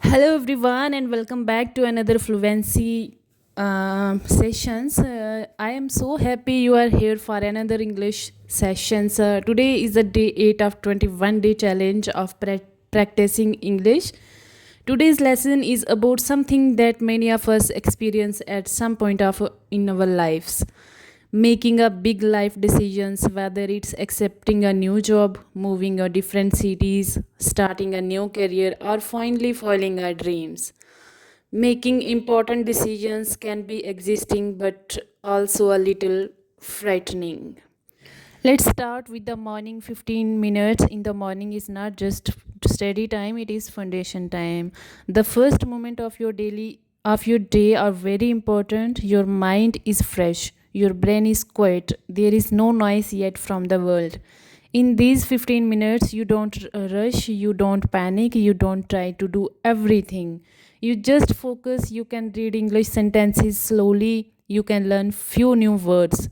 Hello everyone and welcome back to another fluency sessions. I am so happy you are here for another English sessions. Today is the day 8 of 21-day challenge of practicing English. Today's lesson is about something that many of us experience at some point of in our lives. Making a big life decisions, whether it's accepting a new job, moving to different cities, starting a new career, or finally following our dreams. Making important decisions can be existing but also a little frightening. Let's start with the morning. 15 minutes in the morning is not just study time, it is foundation time. The first moment of your day are very important. Your mind is fresh, your brain is quiet, there is no noise yet from the world. In these 15 minutes, you don't rush, you don't panic, you don't try to do everything. You just focus. You can read English sentences slowly, you can learn few new words,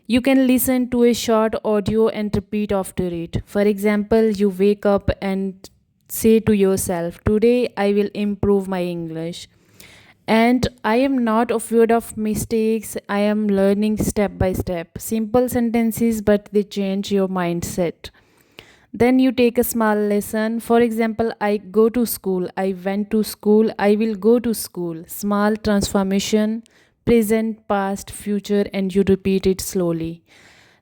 you can listen to a short audio and repeat after it. For example, you wake up and say to yourself, today I will improve my English. And I am not afraid of mistakes. I am learning step by step. Simple sentences, but they change your mindset. Then you take a small lesson. For example, I go to school, I went to school, I will go to school. Small transformation, present, past, future, and you repeat it slowly.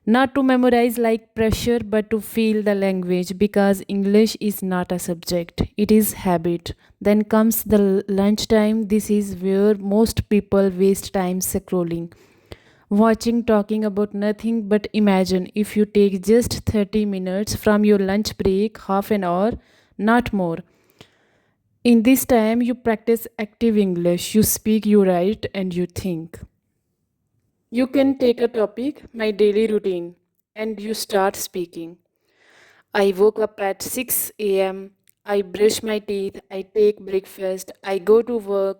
Not to memorize like pressure, but to feel the language because English is not a subject, it is habit. Then comes the lunchtime. This is where most people waste time scrolling, watching, talking about nothing. But imagine if you take just 30 minutes from your lunch break, half an hour, not more. In this time, you practice active English, you speak, you write, and you think. You can take a topic, my daily routine, and you start speaking. I woke up at 6 a.m. I brush my teeth, I take breakfast, I go to work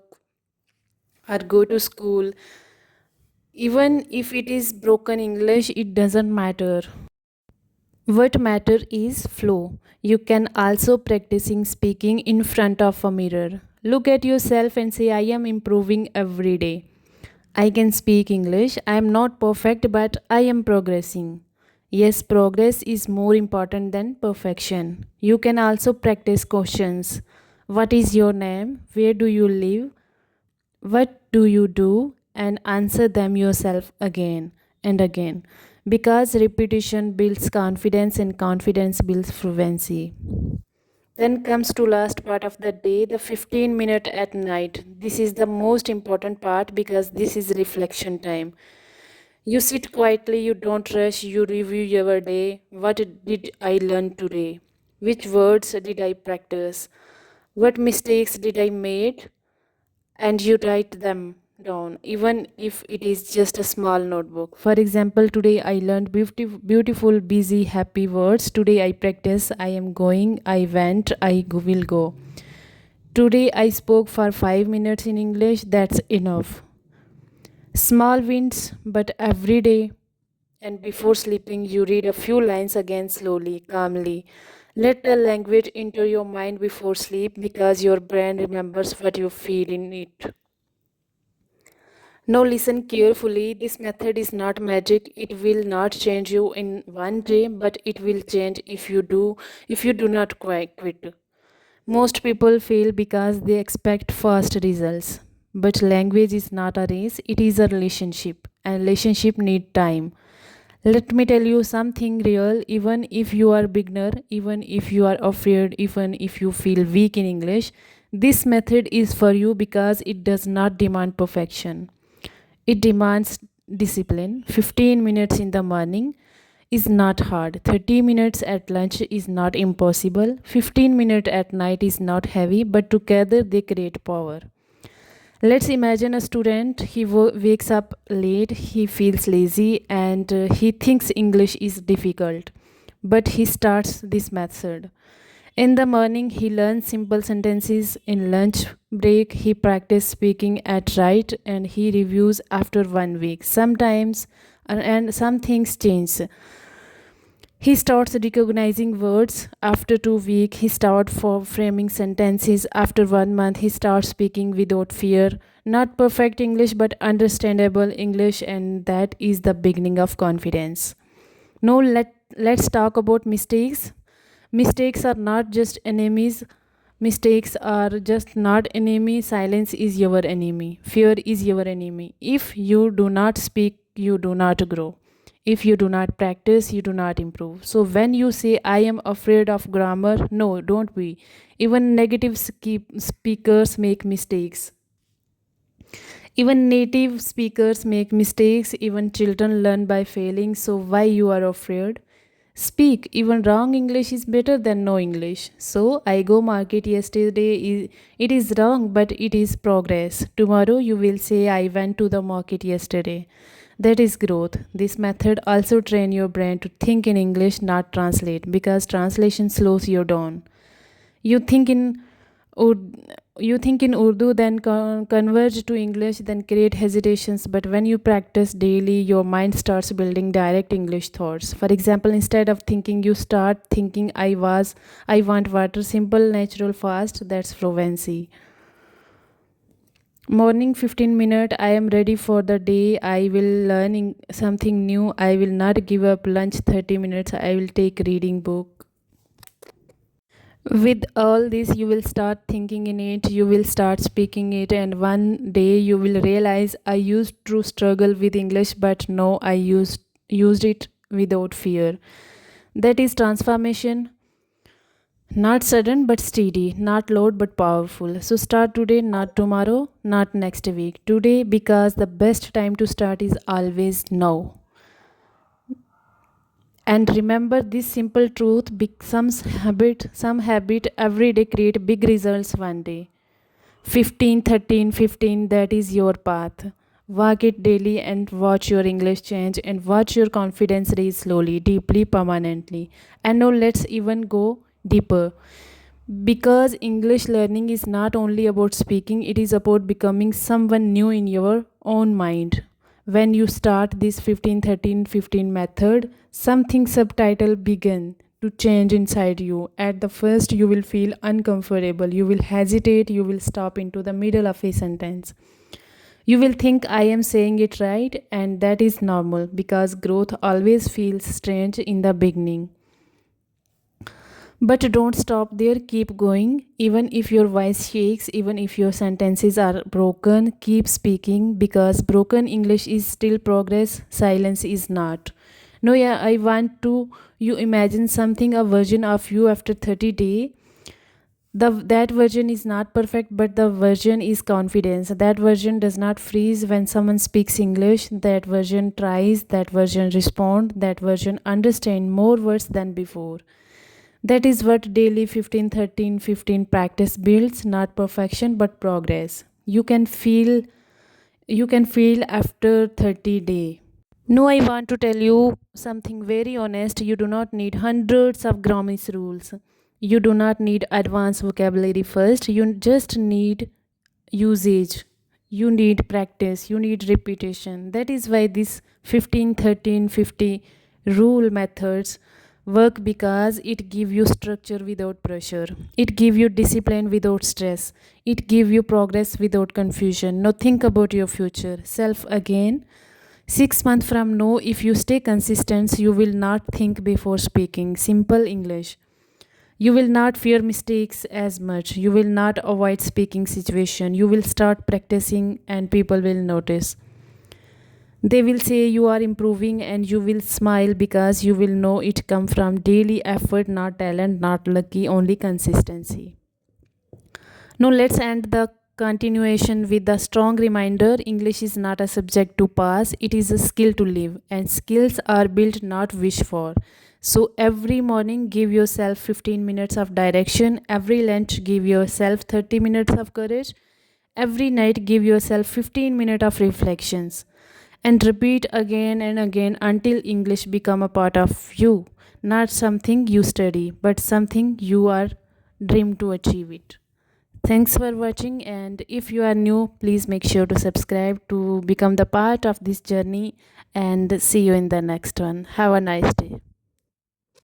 or go to school. Even if it is broken English, it doesn't matter. What matter is flow. You can also practicing speaking in front of a mirror. Look at yourself and say, I am improving every day. I can speak English. I am not perfect, but I am progressing. Yes, progress is more important than perfection. You can also practice questions. What is your name? Where do you live? What do you do? And answer them yourself again and again. Because repetition builds confidence and confidence builds fluency. Then comes to last part of the day, the 15-minute at night. This is the most important part because this is reflection time. You sit quietly, you don't rush, you review your day. What did I learn today? Which words did I practice? What mistakes did I made? And you write them down, even if it is just a small notebook. For example, today I learned beautiful, busy, happy words. Today I practice, I am going, I went, will go. Today I spoke for 5 minutes in English. That's enough. Small wins, but every day. And before sleeping, you read a few lines again slowly, calmly. Let the language enter your mind before sleep because your brain remembers what you feel in it. Now listen carefully. This method is not magic. It will not change you in one day, but it will change if you do not quit. Most people fail because they expect fast results. But language is not a race, it is a relationship. And relationship need time. Let me tell you something real. Even if you are beginner, even if you are afraid, even if you feel weak in English, this method is for you because it does not demand perfection. It demands discipline. 15 minutes in the morning is not hard. 30 minutes at lunch is not impossible. 15 minutes at night is not heavy, but together they create power. Let's imagine a student. He wakes up late, he feels lazy, and he thinks English is difficult. But he starts this method. In the morning, he learns simple sentences. In lunch break, he practices speaking at right, and he reviews after 1 week. Sometimes, and some things change. He starts recognizing words after 2 weeks. He starts for framing sentences after 1 month. He starts speaking without fear. Not perfect English, but understandable English, and that is the beginning of confidence. Now let's talk about mistakes. Mistakes are not just enemies. Mistakes are just not enemy. Silence is your enemy. Fear is your enemy. If you do not speak, you do not grow. If you do not practice, you do not improve. So when you say, I am afraid of grammar, no, don't be. Even negative speakers make mistakes. Even native speakers make mistakes. Even children learn by failing. So why you are afraid? Speak. Even wrong English is better than no English. So I go market yesterday. It is wrong, but it is progress. Tomorrow you will say, I went to the market yesterday. That is growth. This method also train your brain to think in English, not translate, because translation slows you down. You think in Urdu, then converge to English, then create hesitations. But when you practice daily, your mind starts building direct English thoughts. For example, instead of thinking, you start thinking, I want water. Simple, natural, fast. That's fluency. Morning 15 minutes, I am ready for the day. I will learn something new. I will not give up lunch 30 minutes. I will take reading book. With all this, you will start thinking in it, you will start speaking it, and one day you will realize, I used to struggle with English, but no, I used it without fear. That is transformation. Not sudden but steady, not loud but powerful. So start today, not tomorrow, not next week. Today, because the best time to start is always now. And remember this simple truth: some habit every day create big results one day. 15, 13, 15, that is your path. Walk it daily and watch your English change and watch your confidence raise slowly, deeply, permanently. And now let's even go deeper. Because English learning is not only about speaking, it is about becoming someone new in your own mind. When you start this 15, 13, 15 method, something subtitle begin to change inside you. At the first, you will feel uncomfortable, you will hesitate, you will stop into the middle of a sentence. You will think I am saying it right, and that is normal because growth always feels strange in the beginning. But don't stop there, keep going. Even if your voice shakes, even if your sentences are broken, keep speaking because broken English is still progress, silence is not. No, yeah, I want to you imagine something, a version of you after 30 days. That version is not perfect, but the version is confidence. That version does not freeze when someone speaks English. That version tries, that version responds, that version understands more words than before. That is what daily 15, 13, 15 practice builds, not perfection but progress. You can feel after 30 days. No, I want to tell you something very honest. You do not need hundreds of grammar rules. You do not need advanced vocabulary first. You just need usage. You need practice. You need repetition. That is why this 15, 13, 50 rule methods work because it give you structure without pressure. It give you discipline without stress. It give you progress without confusion. Now think about your future self again. 6 months from now, if you stay consistent, you will not think before speaking. Simple English. You will not fear mistakes as much. You will not avoid speaking situation. You will start practicing and people will notice. They will say you are improving and you will smile because you will know it come from daily effort, not talent, not lucky, only consistency. Now let's end the continuation with the strong reminder: English is not a subject to pass, it is a skill to live, and skills are built, not wished for. So every morning give yourself 15 minutes of direction, every lunch give yourself 30 minutes of courage, every night give yourself 15 minutes of reflections, and repeat again and again until English become a part of you, not something you study, but something you are dream to achieve it. Thanks for watching, and if you are new, please make sure to subscribe to become the part of this journey, and see you in the next one. Have a nice day.